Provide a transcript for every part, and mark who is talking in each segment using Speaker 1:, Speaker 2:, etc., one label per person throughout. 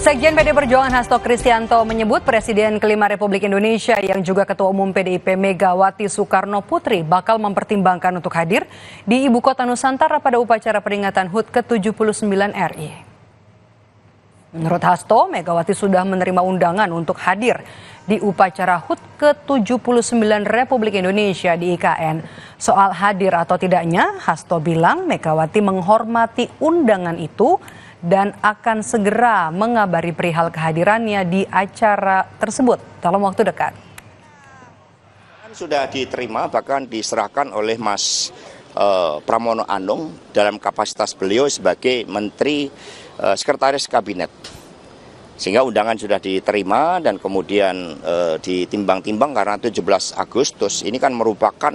Speaker 1: Sekjen PD Perjuangan Hasto Kristianto menyebut Presiden kelima Republik Indonesia yang juga Ketua Umum PDIP Megawati Soekarno Putri bakal mempertimbangkan untuk hadir di Ibu Kota Nusantara pada upacara peringatan HUT ke-79 RI. Menurut Hasto, Megawati sudah menerima undangan untuk hadir di upacara HUT ke-79 Republik Indonesia di IKN. Soal hadir atau tidaknya, Hasto bilang Megawati menghormati undangan itu dan akan segera mengabari perihal kehadirannya di acara tersebut dalam waktu dekat.
Speaker 2: Sudah diterima, bahkan diserahkan oleh Mas Pramono Anung dalam kapasitas beliau sebagai Menteri Sekretaris Kabinet. Sehingga undangan sudah diterima dan kemudian ditimbang-timbang karena 17 Agustus ini kan merupakan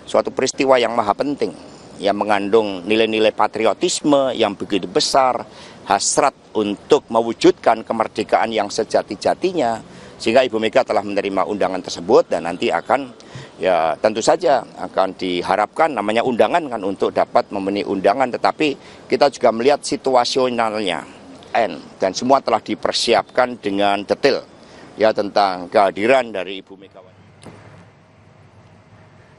Speaker 2: suatu peristiwa yang maha penting, yang mengandung nilai-nilai patriotisme yang begitu besar, hasrat untuk mewujudkan kemerdekaan yang sejati-jatinya, sehingga Ibu Mega telah menerima undangan tersebut dan nanti akan, ya tentu saja akan diharapkan namanya undangan kan untuk dapat memenuhi undangan, tetapi kita juga melihat situasionalnya dan semua telah dipersiapkan dengan detail ya tentang kehadiran dari Ibu Megawati.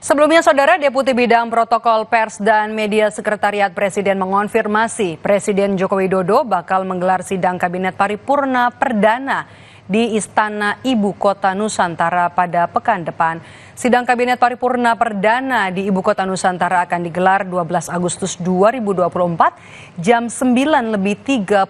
Speaker 1: Sebelumnya, Saudara, Deputi Bidang Protokol Pers dan Media Sekretariat Presiden mengonfirmasi Presiden Joko Widodo bakal menggelar sidang Kabinet Paripurna Perdana di Istana Ibu Kota Nusantara pada pekan depan. Sidang Kabinet Paripurna Perdana di Ibu Kota Nusantara akan digelar 12 Agustus 2024 jam 9:30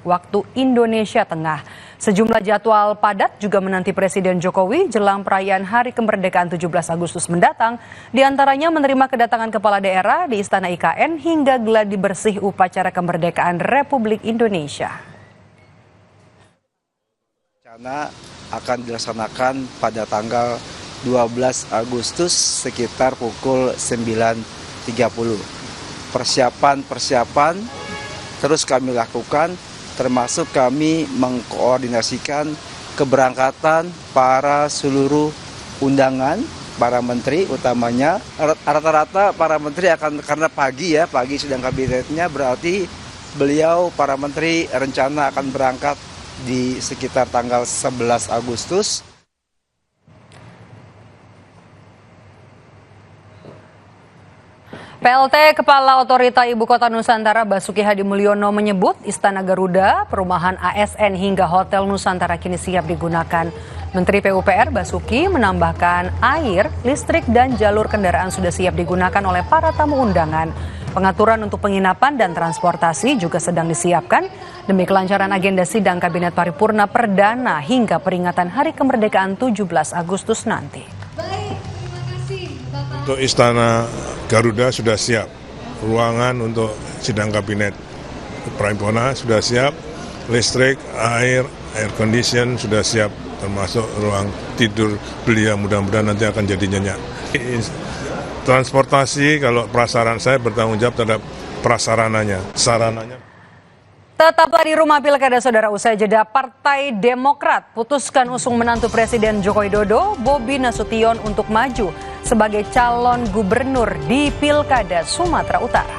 Speaker 1: waktu Indonesia Tengah. Sejumlah jadwal padat juga menanti Presiden Jokowi jelang perayaan Hari Kemerdekaan 17 Agustus mendatang, diantaranya menerima kedatangan kepala daerah di Istana IKN hingga gladi bersih upacara kemerdekaan Republik Indonesia.
Speaker 3: Rencana akan dilaksanakan pada tanggal 12 Agustus sekitar pukul 9.30. Persiapan terus kami lakukan, termasuk kami mengkoordinasikan keberangkatan para seluruh undangan, para menteri utamanya. Rata-rata para menteri akan, karena pagi sidang kabinetnya, berarti para menteri rencana akan berangkat di sekitar tanggal 11 Agustus.
Speaker 1: PLT Kepala Otorita Ibu Kota Nusantara Basuki Hadi Mulyono menyebut Istana Garuda, perumahan ASN hingga Hotel Nusantara kini siap digunakan. Menteri PUPR Basuki menambahkan air, listrik dan jalur kendaraan sudah siap digunakan oleh para tamu undangan. Pengaturan untuk penginapan dan transportasi juga sedang disiapkan demi kelancaran agenda sidang Kabinet Paripurna Perdana hingga peringatan Hari Kemerdekaan 17 Agustus nanti.
Speaker 4: Baik, terima kasih Bapak.
Speaker 5: Untuk Istana Garuda sudah siap, ruangan untuk sidang kabinet paripurna sudah siap, listrik, air condition sudah siap, termasuk ruang tidur beliau, mudah-mudahan nanti akan jadi nyenyak. Transportasi, kalau prasarana, saya bertanggung jawab terhadap prasarananya, sarananya.
Speaker 1: Tetaplah di rumah pilkada, Saudara. Usai jeda, Partai Demokrat putuskan usung menantu Presiden Joko Widodo, Bobi Nasution, untuk maju sebagai calon gubernur di Pilkada Sumatera Utara.